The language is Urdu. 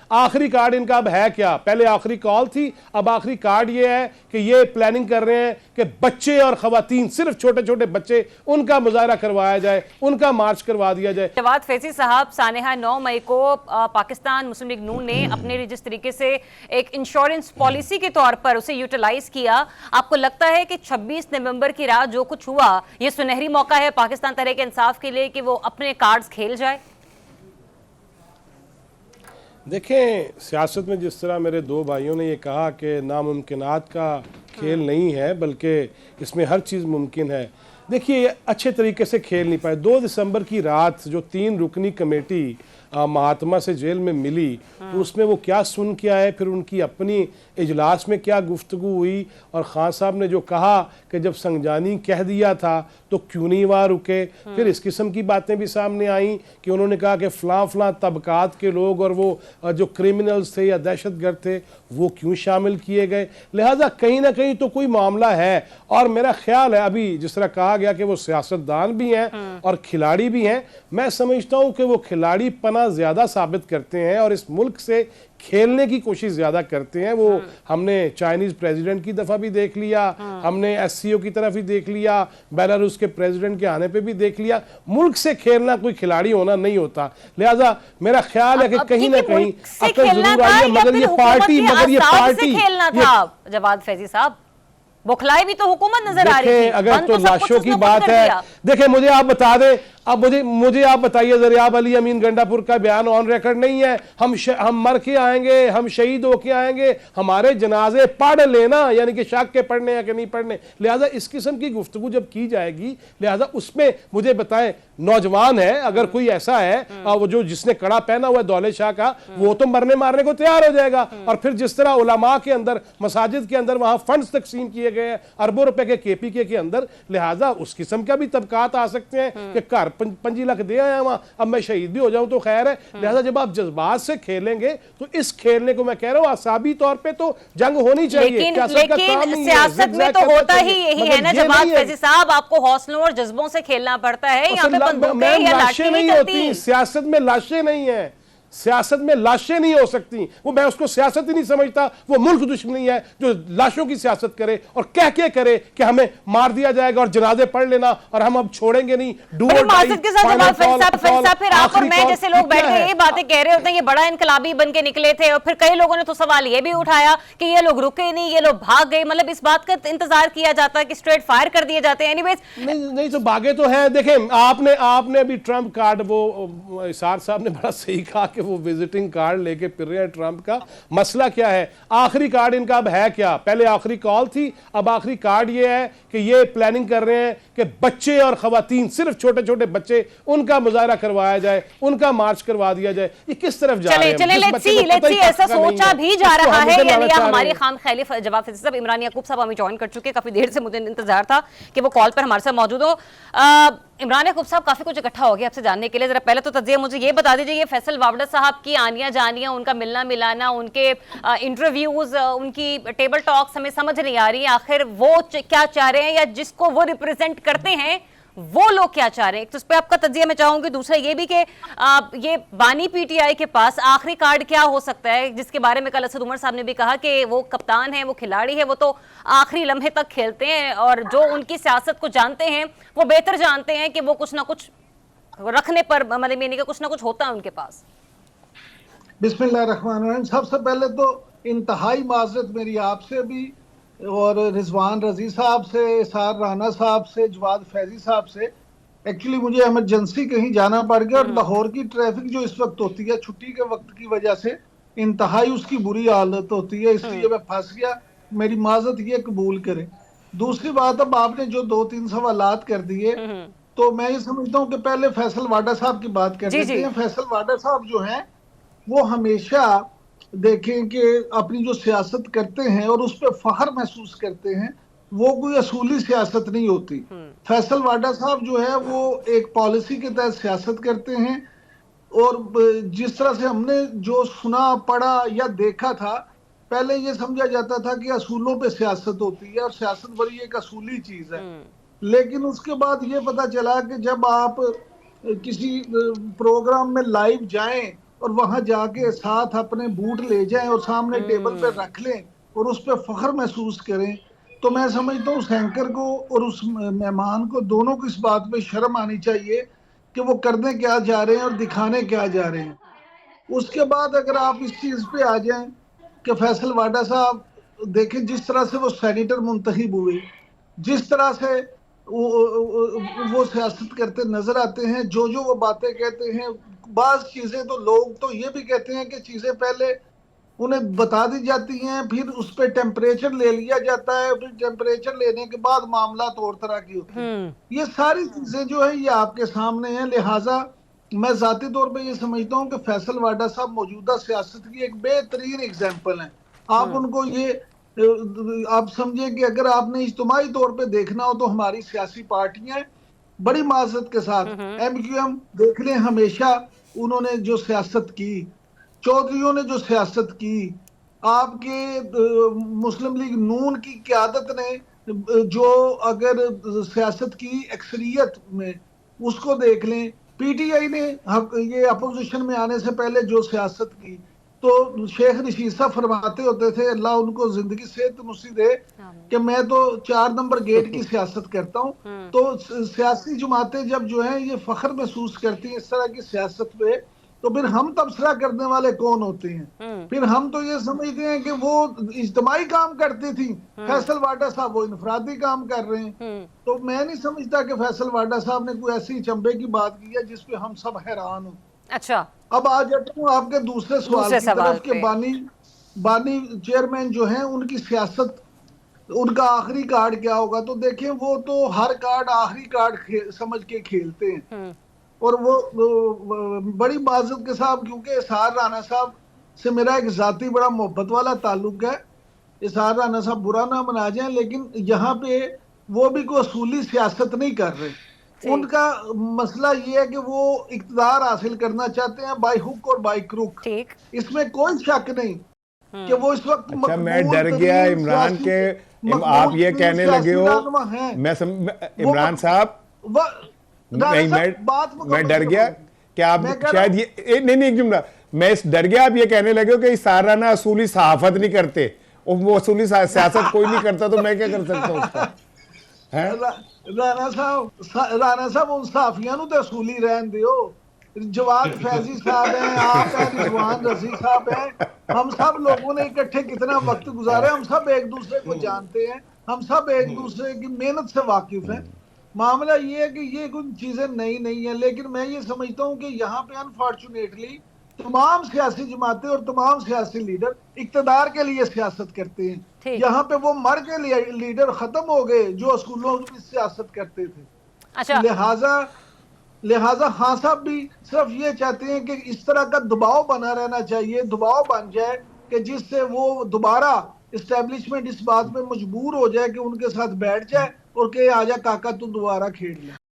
آخری کارڈ ان کا اب ہے کیا؟ پہلے آخری کال تھی، اب آخری کارڈ یہ ہے کہ یہ پلاننگ کر رہے ہیں کہ بچے اور خواتین، صرف چھوٹے چھوٹے بچے، ان کا مظاہرہ کروایا جائے، ان کا مارچ کروا دیا جائے۔ جواد فیضی صاحب، سانحہ 9 مئی کو پاکستان مسلم لیگ نون نے اپنے جس طریقے سے ایک انشورنس پالیسی کے طور پر اسے یوٹیلائز کیا، آپ کو لگتا ہے کہ 26 نومبر کی رات جو کچھ ہوا یہ سنہری موقع ہے پاکستان تحریک انصاف کے لیے کہ وہ اپنے کارڈز کھیل جائے؟ دیکھیں، سیاست میں جس طرح میرے دو بھائیوں نے یہ کہا کہ ناممکنات کا کھیل نہیں ہے بلکہ اس میں ہر چیز ممکن ہے، دیکھیے یہ اچھے طریقے سے کھیل نہیں پائے۔ 2 دسمبر کی رات جو 3 رکنی کمیٹی مہاتما سے جیل میں ملی، تو اس میں وہ کیا سن کے آئے، پھر ان کی اپنی اجلاس میں کیا گفتگو ہوئی، اور خان صاحب نے جو کہا کہ جب سنجانی کہہ دیا تھا تو کیوں نہیں وہاں رکے، پھر اس قسم کی باتیں بھی سامنے آئیں کہ انہوں نے کہا کہ فلاں فلاں طبقات کے لوگ اور وہ جو کرمنلز تھے یا دہشت گرد تھے وہ کیوں شامل کیے گئے، لہٰذا کہیں نہ کہیں تو کوئی معاملہ ہے۔ اور میرا خیال ہے ابھی جس طرح کہا گیا کہ وہ سیاستدان بھی ہیں اور کھلاڑی بھی ہیں، میں سمجھتا ہوں کہ وہ کھلاڑی پنا زیادہ ثابت کرتے ہیں اور اس ملک سے کھیلنے کی کوشش زیادہ کرتے ہیں۔ وہ ہم نے چائنیز پریزیڈنٹ کی دفعہ بھی دیکھ لیا، ہم نے ایس سی او کی طرف بھی دیکھ لیا، بیلاروس کے پریزیڈنٹ کے آنے پہ بھی دیکھ لیا۔ ملک سے کھیلنا کوئی کھلاڑی ہونا نہیں ہوتا، لہٰذا میرا خیال ہے کہ کہیں نہ کہیں عقل ضرور آئی ہے، مگر یہ پارٹی کھیلنا تھا۔ جواد فیضی صاحب، بخلائی بھی تو حکومت نظر آ رہی تھی۔ اگر تو لاشوں کی بات ہے، دیکھیں مجھے آپ بتا دیں، اب مجھے آپ بتائیے، زریاب علی امین گنڈا پور کا بیان آن ریکارڈ نہیں ہے، ہم مر کے آئیں گے، ہم شہید ہو کے آئیں گے، ہمارے جنازے پڑھ لینا، یعنی کہ شک کے پڑھنے یا کہ نہیں پڑھنے، لہٰذا اس قسم کی گفتگو جب کی جائے گی، لہٰذا اس میں مجھے بتائیں نوجوان ہے، اگر کوئی ایسا ہے وہ جو جس نے کڑا پہنا ہوا ہے دولت شاہ کا، وہ تو مرنے مارنے کو تیار ہو جائے گا۔ اور پھر جس طرح علماء کے اندر، مساجد کے اندر وہاں فنڈز تقسیم کیے گئے ہیں اربوں روپے کے کے پی کے اندر، لہٰذا اس قسم کا بھی طبقات آ سکتے ہیں کہ گھر 5 لاکھ دے آیا وہاں، اب میں شہید بھی ہو جاؤں تو خیر ہے۔ لہٰذا جب آپ جذبات سے کھیلیں گے تو اس کھیلنے کو میں کہہ رہا ہوں اعصابی طور پہ تو جنگ ہونی چاہیے، لیکن سیاست میں تو ہوتا ہی یہی ہے نا جواد فیضی صاحب، آپ کو حوصلوں اور جذبوں سے کھیلنا پڑتا ہے، یہاں پہ بندوقیں یا لاٹھی نہیں چلتی۔ سیاست میں لاشیں نہیں ہیں، سیاست میں لاشیں نہیں ہو سکتی، وہ میں اس کو سیاست ہی نہیں سمجھتا، وہ ملک دشمنی ہے جو لاشوں کی سیاست کرے اور کہہ کے کرے کہ ہمیں مار دیا جائے گا اور جنازے پڑھ لینا اور ہم اب چھوڑیں گے نہیں۔ معذرت کے ساتھ جواد فیضی صاحب، پھر آپ اور میں جیسے لوگ بیٹھ کے یہ باتیں کہہ رہے ہوتے ہیں یہ بڑا انقلابی بن کے نکلے تھے، اور پھر کئی لوگوں نے تو سوال یہ بھی اٹھایا کہ یہ لوگ رکے نہیں، یہ لوگ بھاگ گئے، مطلب اس بات کا انتظار کیا جاتا ہے کہ اسٹریٹ فائر کر دیے جاتے ہیں۔ نہیں تو بھاگے تو ہیں، دیکھیں آپ نے ابھی ٹرمپ کارڈ، وہ اسحاق صاحب نے بڑا صحیح کہا کہ وہ وزٹنگ کارڈ لے کے پھر رہے ہیں ٹرمپ کا، مسئلہ کیا ہے؟ آخری کارڈ ان کا اب ہے کیا؟ پہلے آخری کال تھی، اب آخری کارڈ یہ ہے کہ یہ پلاننگ کر رہے ہیں کہ بچے اور خواتین، صرف چھوٹے چھوٹے بچے، ان کا مظاہرہ کروایا جائے، ان کا مارچ کروا دیا جائے۔ یہ کس طرف جا رہے ہیں؟ چلیں لیٹس سی، ایسا سوچا بھی جا رہا ہے، یعنی ہماری خام خیلی جواد فیضی صاحب، عمران یعقوب صاحب ہمیں جوائن کر چکے، کافی دیر سے مجھے انتظار تھا کہ وہ کال پر ہمارے ساتھ موجود ہو۔ عمران یعقوب صاحب، کافی کچھ اکٹھا ہو گیا آپ سے جاننے کے لیے، ذرا پہلے تو تجزیہ مجھے یہ بتا دیجیے، یہ فیصل واوڈہ صاحب کی آنیاں جانیاں، ان کا ملنا ملانا، ان کے انٹرویوز، ان کی ٹیبل ٹاکس ہمیں سمجھ نہیں آ رہی ہیں، آخر وہ کیا چاہ رہے ہیں یا جس کو وہ ریپرزینٹ کرتے ہیں وہ لوگ کیا چاہ رہے ہیں، تو اس پہ آپ کا تجزیہ میں چاہوں گی۔ دوسرا یہ بھی کہ یہ بانی پی ٹی آئی کے پاس آخری کارڈ کیا ہو سکتا ہے، جس کے بارے میں کل اسد عمر صاحب نے بھی کہا کہ وہ کپتان ہیں، وہ کھلاڑی ہے، وہ تو آخری لمحے تک کھیلتے ہیں، اور جو ان کی سیاست کو جانتے ہیں وہ بہتر جانتے ہیں کہ وہ کچھ نہ کچھ رکھنے پر، مطلب یعنی کہ کچھ نہ کچھ ہوتا ہے ان کے پاس۔ بسم اللہ الرحمن الرحیم۔ سب سے پہلے تو انتہائی معذرت میری آپ سے بھی اور رضوان رضی صاحب سے، اسحاق رانا صاحب سے، جواد فیضی صاحب سے۔ ایکچولی مجھے ایمرجنسی کہیں جانا پڑ گیا، اور لاہور کی ٹریفک جو اس وقت ہوتی ہے چھٹی کے وقت کی وجہ سے انتہائی اس کی بری حالت ہوتی ہے، اس لیے میں پھنس گیا، میری معذرت یہ قبول کریں۔ دوسری بات، اب آپ نے جو 2-3 سوالات کر دیے تو میں یہ سمجھتا ہوں کہ پہلے فیصل واڈہ صاحب کی بات کر دیتے ہیں۔ فیصل واڈہ صاحب جو ہیں وہ ہمیشہ دیکھیں کہ اپنی جو سیاست کرتے ہیں اور اس پہ فخر محسوس کرتے ہیں، وہ کوئی اصولی سیاست نہیں ہوتی۔ فیصل واڈہ صاحب جو ہے وہ ایک پالیسی کے تحت سیاست کرتے ہیں، اور جس طرح سے ہم نے جو سنا پڑھا یا دیکھا تھا، پہلے یہ سمجھا جاتا تھا کہ اصولوں پہ سیاست ہوتی ہے اور سیاست بڑی ایک اصولی چیز ہے، لیکن اس کے بعد یہ پتا چلا کہ جب آپ کسی پروگرام میں لائیو جائیں اور وہاں جا کے ساتھ اپنے بوٹ لے جائیں اور سامنے ٹیبل پہ رکھ لیں اور اس پہ فخر محسوس کریں، تو میں سمجھتا ہوں اس اینکر کو اور اس مہمان کو دونوں کو اس بات پہ شرم آنی چاہیے کہ وہ کرنے کیا جا رہے ہیں اور دکھانے کیا جا رہے ہیں۔ اس کے بعد اگر آپ اس چیز پہ آ جائیں کہ فیصل واڈا صاحب دیکھیں جس طرح سے وہ سینیٹر منتخب ہوئے، جس طرح سے وہ سیاست کرتے نظر آتے ہیں، جو وہ باتیں کہتے ہیں، بعض چیزیں تو لوگ تو یہ بھی کہتے ہیں کہ چیزیں پہلے انہیں بتا دی جاتی ہیں، پھر اس پہ ٹیمپریچر لے لیا جاتا ہے، پھر ٹیمپریچر لینے کے بعد معاملات اور طرح کی ہوتی ہیں۔ یہ ساری چیزیں جو ہیں یہ آپ کے سامنے ہیں، لہٰذا میں ذاتی طور پہ یہ سمجھتا ہوں کہ فیصل واڈا صاحب موجودہ سیاست کی ایک بہترین اگزامپل ہیں۔ آپ ان کو یہ آپ سمجھیں کہ اگر آپ نے اجتماعی طور پہ دیکھنا ہو تو ہماری سیاسی پارٹیاں بڑی معذرت کے ساتھ ایم کیو ایم دیکھ لیں، ہمیشہ انہوں نے جو سیاست کی، چودھریوں نے جو سیاست کی، آپ کے مسلم لیگ نون کی قیادت نے جو اگر سیاست کی اکثریت میں اس کو دیکھ لیں، پی ٹی آئی نے یہ اپوزیشن میں آنے سے پہلے جو سیاست کی، تو شیخ رشید صاحب فرماتے ہوتے تھے، اللہ ان کو زندگی صحت نصیب دے، کہ میں تو 4 نمبر گیٹ کی سیاست کرتا ہوں۔ تو سیاسی جماعتیں جب جو ہیں یہ فخر محسوس کرتی ہیں اس طرح کی سیاست پہ، تو پھر ہم تبصرہ کرنے والے کون ہوتے ہیں؟ پھر ہم تو یہ سمجھتے ہیں کہ وہ اجتماعی کام کرتی تھی، فیصل واڈا صاحب وہ انفرادی کام کر رہے ہیں۔ تو میں نہیں سمجھتا کہ فیصل واڈا صاحب نے کوئی ایسی چمبے کی بات کی ہے جس پہ ہم سب حیران ہوں۔ اچھا، اب آ جاتا ہوں آپ کے دوسرے سوال کی طرف کہ بانی چیئرمین جو ہیں ان کی سیاست، ان کا آخری کارڈ کیا ہوگا؟ تو دیکھیں وہ تو ہر کارڈ آخری کارڈ سمجھ کے کھیلتے ہیں، اور وہ بڑی معذرت کے ساتھ، کیونکہ اسحاق رانا صاحب سے میرا ایک ذاتی بڑا محبت والا تعلق ہے، اسحاق رانا صاحب برا نہ منا جائیں، لیکن یہاں پہ وہ بھی کوئی اصولی سیاست نہیں کر رہے۔ ان کا مسئلہ یہ ہے کہ وہ اقتدار حاصل کرنا چاہتے ہیں بائی ہک اور بائی کروک، اس میں کوئی شک نہیں کہ وہ اس وقت اچھا میں ڈر گیا عمران کے آپ یہ کہنے لگے ہو، عمران صاحب میں ڈر گیا کہ آپ شاید یہ نہیں ایک جملہ میں ڈر گیا آپ یہ کہنے لگے ہو کہ اسحاق رانا اصولی صحافت نہیں کرتے، وہ اصولی سیاست کوئی نہیں کرتا، تو میں کیا کر سکتا ہوں اس کا؟ رانا صاحب ان صحافیاں تو اصولی رہن دیو، جواد فیضی صاحب ہیں، آپ ہیں، رضوان رضی صاحب ہیں، ہم سب لوگوں نے اکٹھے کتنا وقت گزارے، ہم سب ایک دوسرے کو جانتے ہیں، ہم سب ایک دوسرے کی محنت سے واقف ہیں۔ معاملہ یہ ہے کہ یہ کچھ چیزیں نئی نہیں ہیں، لیکن میں یہ سمجھتا ہوں کہ یہاں پہ انفارچونیٹلی تمام سیاسی جماعتیں اور تمام سیاسی لیڈر اقتدار کے لیے سیاست کرتے ہیں۔ یہاں پہ وہ مر کے لیڈر ختم ہو گئے جو اصولوں کی سیاست کرتے تھے۔ لہٰذا خان صاحب بھی صرف یہ چاہتے ہیں کہ اس طرح کا دباؤ بنا رہنا چاہیے، دباؤ بن جائے کہ جس سے وہ دوبارہ اسٹیبلشمنٹ اس بات میں مجبور ہو جائے کہ ان کے ساتھ بیٹھ جائے اور کہ آجا کاکا تو دوبارہ کھیل لیں۔